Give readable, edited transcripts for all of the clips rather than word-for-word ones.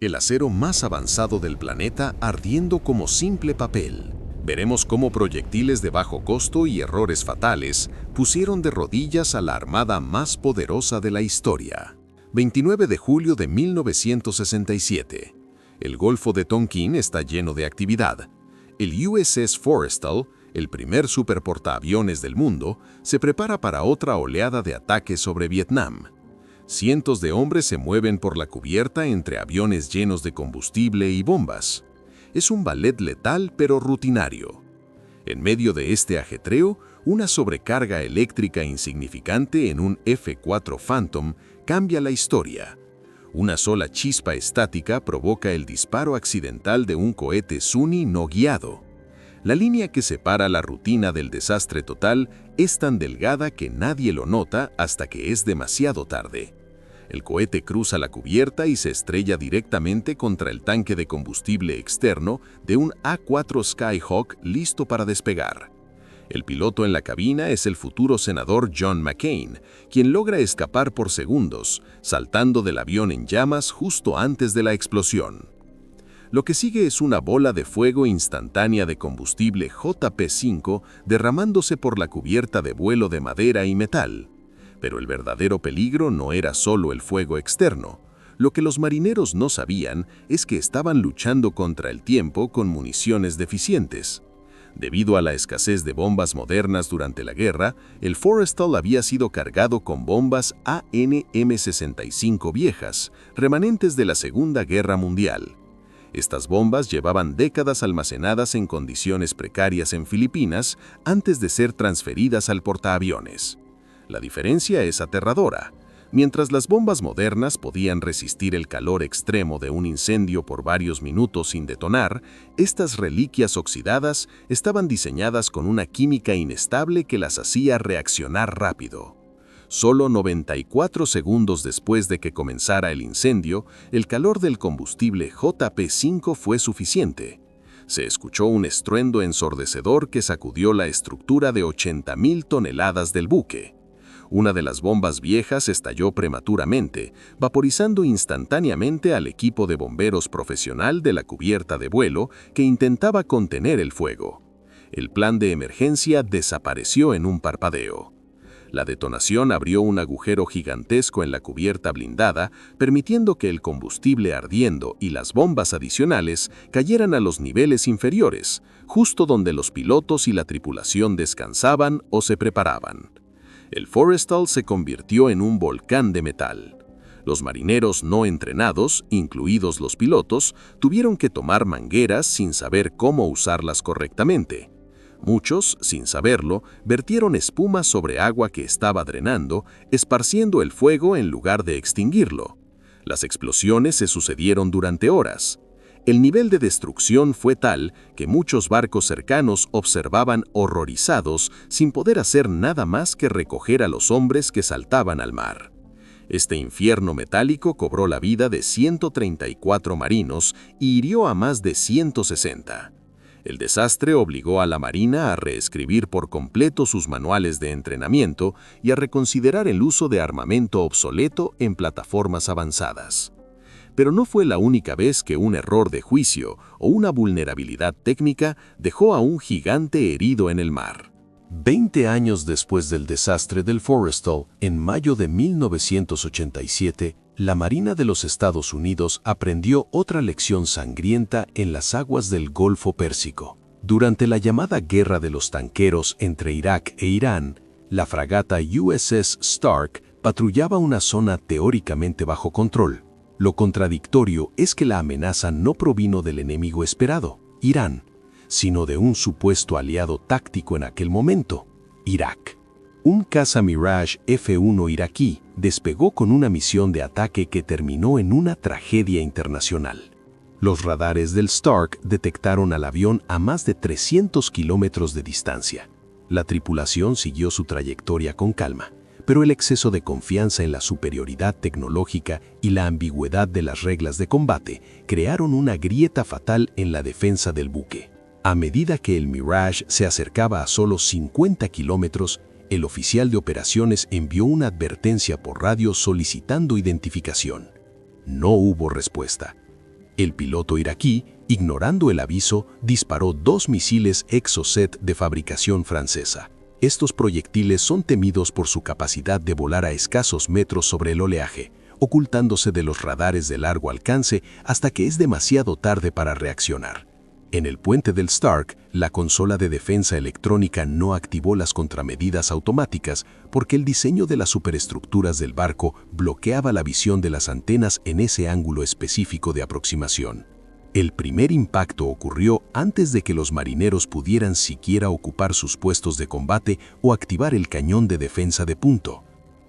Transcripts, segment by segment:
El acero más avanzado del planeta ardiendo como simple papel. Veremos cómo proyectiles de bajo costo y errores fatales pusieron de rodillas a la armada más poderosa de la historia. 29 de julio de 1967. El Golfo de Tonkin está lleno de actividad. El USS Forrestal, el primer superportaaviones del mundo, se prepara para otra oleada de ataques sobre Vietnam. Cientos de hombres se mueven por la cubierta entre aviones llenos de combustible y bombas. Es un ballet letal pero rutinario. En medio de este ajetreo, una sobrecarga eléctrica insignificante en un F-4 Phantom cambia la historia. Una sola chispa estática provoca el disparo accidental de un cohete Sunny no guiado. La línea que separa la rutina del desastre total es tan delgada que nadie lo nota hasta que es demasiado tarde. El cohete cruza la cubierta y se estrella directamente contra el tanque de combustible externo de un A-4 Skyhawk listo para despegar. El piloto en la cabina es el futuro senador John McCain, quien logra escapar por segundos, saltando del avión en llamas justo antes de la explosión. Lo que sigue es una bola de fuego instantánea de combustible JP-5 derramándose por la cubierta de vuelo de madera y metal. Pero el verdadero peligro no era solo el fuego externo. Lo que los marineros no sabían es que estaban luchando contra el tiempo con municiones deficientes. Debido a la escasez de bombas modernas durante la guerra, el Forrestal había sido cargado con bombas AN-M65 viejas, remanentes de la Segunda Guerra Mundial. Estas bombas llevaban décadas almacenadas en condiciones precarias en Filipinas antes de ser transferidas al portaaviones. La diferencia es aterradora. Mientras las bombas modernas podían resistir el calor extremo de un incendio por varios minutos sin detonar, estas reliquias oxidadas estaban diseñadas con una química inestable que las hacía reaccionar rápido. Solo 94 segundos después de que comenzara el incendio, el calor del combustible JP-5 fue suficiente. Se escuchó un estruendo ensordecedor que sacudió la estructura de 80.000 toneladas del buque. Una de las bombas viejas estalló prematuramente, vaporizando instantáneamente al equipo de bomberos profesional de la cubierta de vuelo que intentaba contener el fuego. El plan de emergencia desapareció en un parpadeo. La detonación abrió un agujero gigantesco en la cubierta blindada, permitiendo que el combustible ardiendo y las bombas adicionales cayeran a los niveles inferiores, justo donde los pilotos y la tripulación descansaban o se preparaban. El Forrestal se convirtió en un volcán de metal. Los marineros no entrenados, incluidos los pilotos, tuvieron que tomar mangueras sin saber cómo usarlas correctamente. Muchos, sin saberlo, vertieron espuma sobre agua que estaba drenando, esparciendo el fuego en lugar de extinguirlo. Las explosiones se sucedieron durante horas. El nivel de destrucción fue tal que muchos barcos cercanos observaban horrorizados sin poder hacer nada más que recoger a los hombres que saltaban al mar. Este infierno metálico cobró la vida de 134 marinos y hirió a más de 160. El desastre obligó a la Marina a reescribir por completo sus manuales de entrenamiento y a reconsiderar el uso de armamento obsoleto en plataformas avanzadas. Pero no fue la única vez que un error de juicio o una vulnerabilidad técnica dejó a un gigante herido en el mar. 20 años después del desastre del Forrestal, en mayo de 1987, la Marina de los Estados Unidos aprendió otra lección sangrienta en las aguas del Golfo Pérsico. Durante la llamada Guerra de los Tanqueros entre Irak e Irán, la fragata USS Stark patrullaba una zona teóricamente bajo control. Lo contradictorio es que la amenaza no provino del enemigo esperado, Irán, sino de un supuesto aliado táctico en aquel momento, Irak. Un caza Mirage F-1 iraquí despegó con una misión de ataque que terminó en una tragedia internacional. Los radares del Stark detectaron al avión a más de 300 kilómetros de distancia. La tripulación siguió su trayectoria con calma, pero el exceso de confianza en la superioridad tecnológica y la ambigüedad de las reglas de combate crearon una grieta fatal en la defensa del buque. A medida que el Mirage se acercaba a solo 50 kilómetros, el oficial de operaciones envió una advertencia por radio solicitando identificación. No hubo respuesta. El piloto iraquí, ignorando el aviso, disparó 2 misiles Exocet de fabricación francesa. Estos proyectiles son temidos por su capacidad de volar a escasos metros sobre el oleaje, ocultándose de los radares de largo alcance hasta que es demasiado tarde para reaccionar. En el puente del Stark, la consola de defensa electrónica no activó las contramedidas automáticas porque el diseño de las superestructuras del barco bloqueaba la visión de las antenas en ese ángulo específico de aproximación. El primer impacto ocurrió antes de que los marineros pudieran siquiera ocupar sus puestos de combate o activar el cañón de defensa de punto.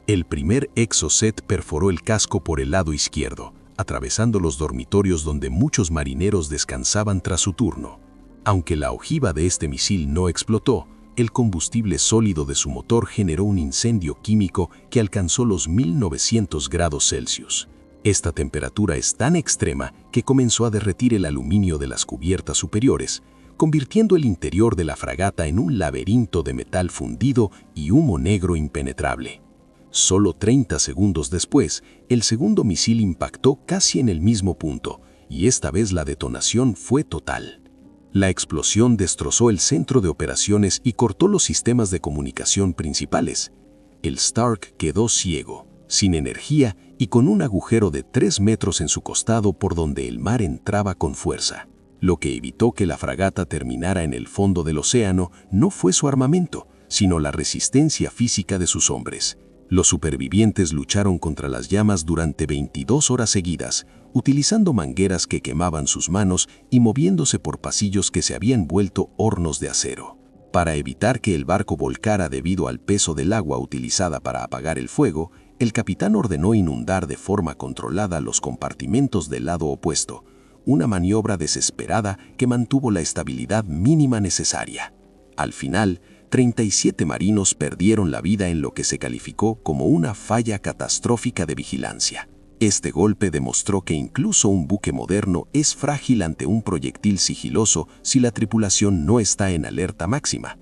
El primer Exocet perforó el casco por el lado izquierdo, atravesando los dormitorios donde muchos marineros descansaban tras su turno. Aunque la ojiva de este misil no explotó, el combustible sólido de su motor generó un incendio químico que alcanzó los 1900 grados Celsius. Esta temperatura es tan extrema que comenzó a derretir el aluminio de las cubiertas superiores, convirtiendo el interior de la fragata en un laberinto de metal fundido y humo negro impenetrable. Solo 30 segundos después, el segundo misil impactó casi en el mismo punto, y esta vez la detonación fue total. La explosión destrozó el centro de operaciones y cortó los sistemas de comunicación principales. El Stark quedó ciego, sin energía y con un agujero de 3 metros en su costado por donde el mar entraba con fuerza. Lo que evitó que la fragata terminara en el fondo del océano no fue su armamento, sino la resistencia física de sus hombres. Los supervivientes lucharon contra las llamas durante 22 horas seguidas, utilizando mangueras que quemaban sus manos y moviéndose por pasillos que se habían vuelto hornos de acero. Para evitar que el barco volcara debido al peso del agua utilizada para apagar el fuego, el capitán ordenó inundar de forma controlada los compartimentos del lado opuesto, una maniobra desesperada que mantuvo la estabilidad mínima necesaria. Al final, 37 marinos perdieron la vida en lo que se calificó como una falla catastrófica de vigilancia. Este golpe demostró que incluso un buque moderno es frágil ante un proyectil sigiloso si la tripulación no está en alerta máxima.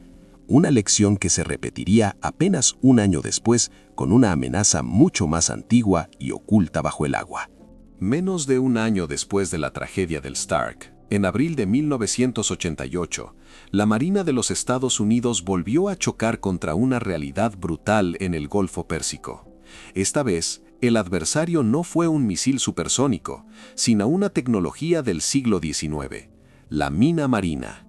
Una lección que se repetiría apenas un año después con una amenaza mucho más antigua y oculta bajo el agua. Menos de un año después de la tragedia del Stark, en abril de 1988, la Marina de los Estados Unidos volvió a chocar contra una realidad brutal en el Golfo Pérsico. Esta vez, el adversario no fue un misil supersónico, sino una tecnología del siglo XIX, la mina marina.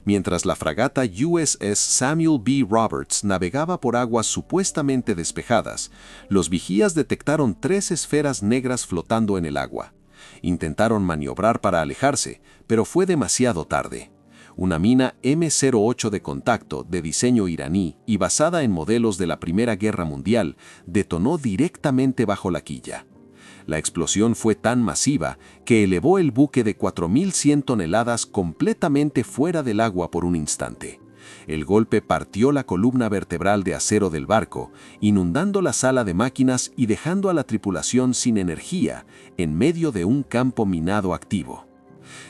Mientras la fragata USS Samuel B. Roberts navegaba por aguas supuestamente despejadas, los vigías detectaron 3 esferas negras flotando en el agua. Intentaron maniobrar para alejarse, pero fue demasiado tarde. Una mina M08 de contacto de diseño iraní y basada en modelos de la Primera Guerra Mundial detonó directamente bajo la quilla. La explosión fue tan masiva que elevó el buque de 4.100 toneladas completamente fuera del agua por un instante. El golpe partió la columna vertebral de acero del barco, inundando la sala de máquinas y dejando a la tripulación sin energía en medio de un campo minado activo.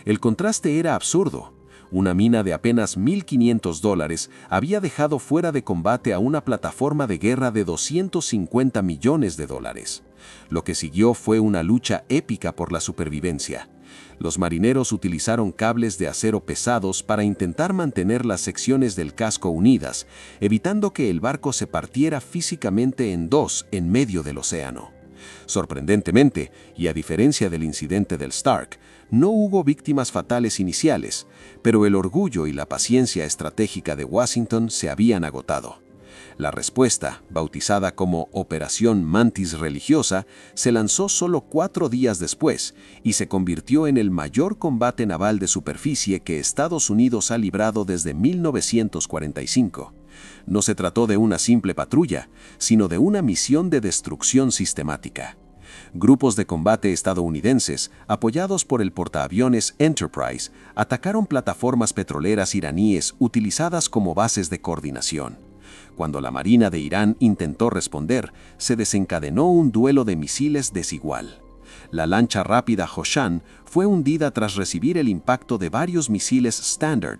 El contraste era absurdo. Una mina de apenas $1.500 había dejado fuera de combate a una plataforma de guerra de $250 millones. Lo que siguió fue una lucha épica por la supervivencia. Los marineros utilizaron cables de acero pesados para intentar mantener las secciones del casco unidas, evitando que el barco se partiera físicamente en dos en medio del océano. Sorprendentemente, y a diferencia del incidente del Stark, no hubo víctimas fatales iniciales, pero el orgullo y la paciencia estratégica de Washington se habían agotado. La respuesta, bautizada como Operación Mantis Religiosa, se lanzó solo 4 días después y se convirtió en el mayor combate naval de superficie que Estados Unidos ha librado desde 1945. No se trató de una simple patrulla, sino de una misión de destrucción sistemática. Grupos de combate estadounidenses, apoyados por el portaaviones Enterprise, atacaron plataformas petroleras iraníes utilizadas como bases de coordinación. Cuando la Marina de Irán intentó responder, se desencadenó un duelo de misiles desigual. La lancha rápida Hoshan fue hundida tras recibir el impacto de varios misiles Standard.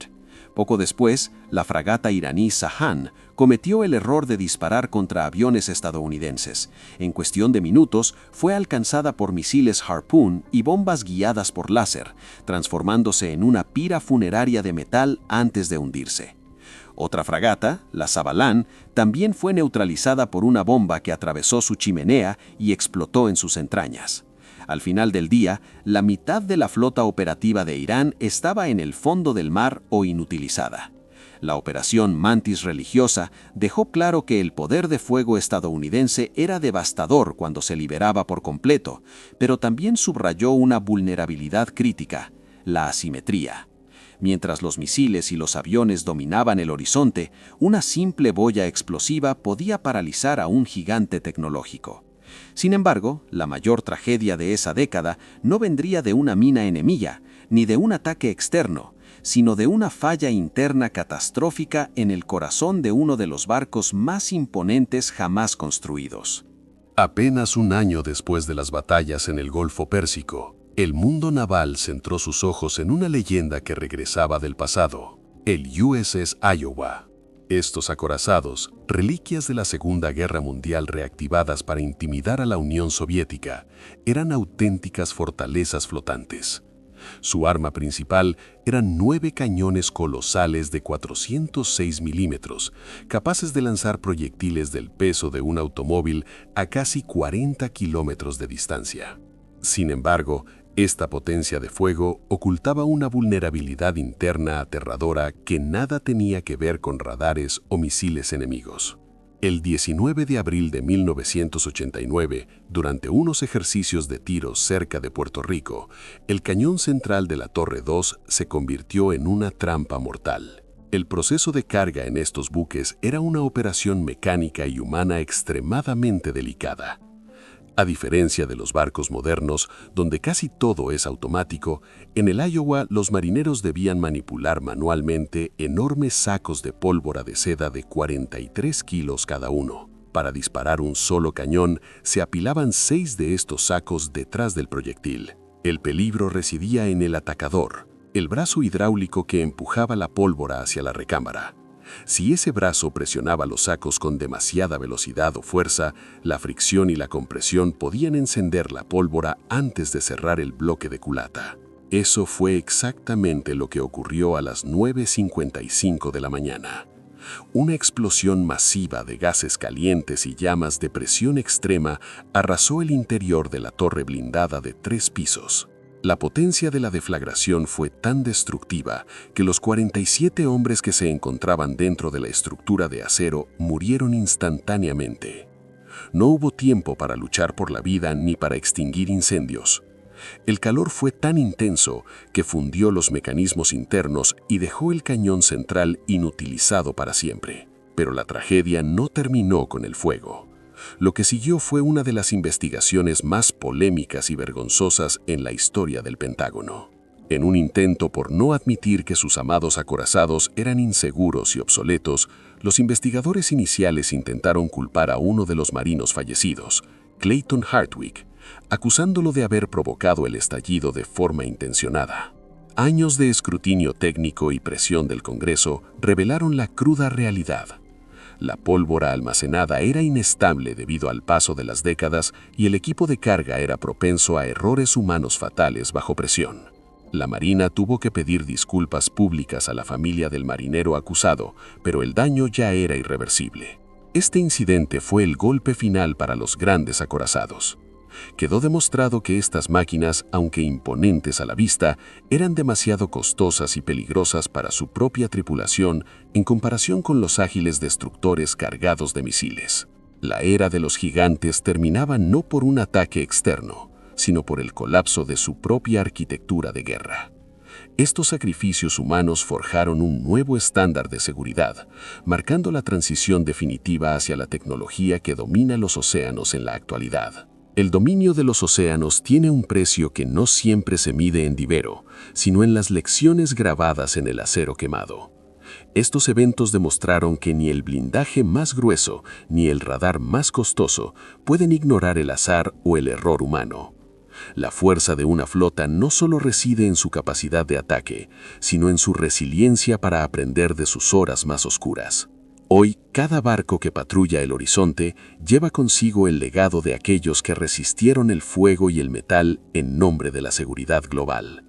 Poco después, la fragata iraní Sahan cometió el error de disparar contra aviones estadounidenses. En cuestión de minutos, fue alcanzada por misiles Harpoon y bombas guiadas por láser, transformándose en una pira funeraria de metal antes de hundirse. Otra fragata, la Zabalán, también fue neutralizada por una bomba que atravesó su chimenea y explotó en sus entrañas. Al final del día, la mitad de la flota operativa de Irán estaba en el fondo del mar o inutilizada. La operación Mantis religiosa dejó claro que el poder de fuego estadounidense era devastador cuando se liberaba por completo, pero también subrayó una vulnerabilidad crítica: la asimetría. Mientras los misiles y los aviones dominaban el horizonte, una simple boya explosiva podía paralizar a un gigante tecnológico. Sin embargo, la mayor tragedia de esa década no vendría de una mina enemiga, ni de un ataque externo, sino de una falla interna catastrófica en el corazón de uno de los barcos más imponentes jamás construidos. Apenas un año después de las batallas en el Golfo Pérsico, el mundo naval centró sus ojos en una leyenda que regresaba del pasado: el USS Iowa. Estos acorazados, reliquias de la Segunda Guerra Mundial reactivadas para intimidar a la Unión Soviética, eran auténticas fortalezas flotantes. Su arma principal eran 9 cañones colosales de 406 milímetros, capaces de lanzar proyectiles del peso de un automóvil a casi 40 kilómetros de distancia. Sin embargo, esta potencia de fuego ocultaba una vulnerabilidad interna aterradora que nada tenía que ver con radares o misiles enemigos. El 19 de abril de 1989, durante unos ejercicios de tiro cerca de Puerto Rico, el cañón central de la Torre 2 se convirtió en una trampa mortal. El proceso de carga en estos buques era una operación mecánica y humana extremadamente delicada. A diferencia de los barcos modernos, donde casi todo es automático, en el Iowa los marineros debían manipular manualmente enormes sacos de pólvora de seda de 43 kilos cada uno. Para disparar un solo cañón, se apilaban 6 de estos sacos detrás del proyectil. El peligro residía en el atacador, el brazo hidráulico que empujaba la pólvora hacia la recámara. Si ese brazo presionaba los sacos con demasiada velocidad o fuerza, la fricción y la compresión podían encender la pólvora antes de cerrar el bloque de culata. Eso fue exactamente lo que ocurrió a las 9:55 de la mañana. Una explosión masiva de gases calientes y llamas de presión extrema arrasó el interior de la torre blindada de 3 pisos. La potencia de la deflagración fue tan destructiva que los 47 hombres que se encontraban dentro de la estructura de acero murieron instantáneamente. No hubo tiempo para luchar por la vida ni para extinguir incendios. El calor fue tan intenso que fundió los mecanismos internos y dejó el cañón central inutilizado para siempre. Pero la tragedia no terminó con el fuego. Lo que siguió fue una de las investigaciones más polémicas y vergonzosas en la historia del Pentágono. En un intento por no admitir que sus amados acorazados eran inseguros y obsoletos, los investigadores iniciales intentaron culpar a uno de los marinos fallecidos, Clayton Hartwig, acusándolo de haber provocado el estallido de forma intencionada. Años de escrutinio técnico y presión del Congreso revelaron la cruda realidad. La pólvora almacenada era inestable debido al paso de las décadas y el equipo de carga era propenso a errores humanos fatales bajo presión. La Marina tuvo que pedir disculpas públicas a la familia del marinero acusado, pero el daño ya era irreversible. Este incidente fue el golpe final para los grandes acorazados. Quedó demostrado que estas máquinas, aunque imponentes a la vista, eran demasiado costosas y peligrosas para su propia tripulación en comparación con los ágiles destructores cargados de misiles. La era de los gigantes terminaba no por un ataque externo, sino por el colapso de su propia arquitectura de guerra. Estos sacrificios humanos forjaron un nuevo estándar de seguridad, marcando la transición definitiva hacia la tecnología que domina los océanos en la actualidad. El dominio de los océanos tiene un precio que no siempre se mide en dinero, sino en las lecciones grabadas en el acero quemado. Estos eventos demostraron que ni el blindaje más grueso ni el radar más costoso pueden ignorar el azar o el error humano. La fuerza de una flota no solo reside en su capacidad de ataque, sino en su resiliencia para aprender de sus horas más oscuras. Hoy, cada barco que patrulla el horizonte lleva consigo el legado de aquellos que resistieron el fuego y el metal en nombre de la seguridad global.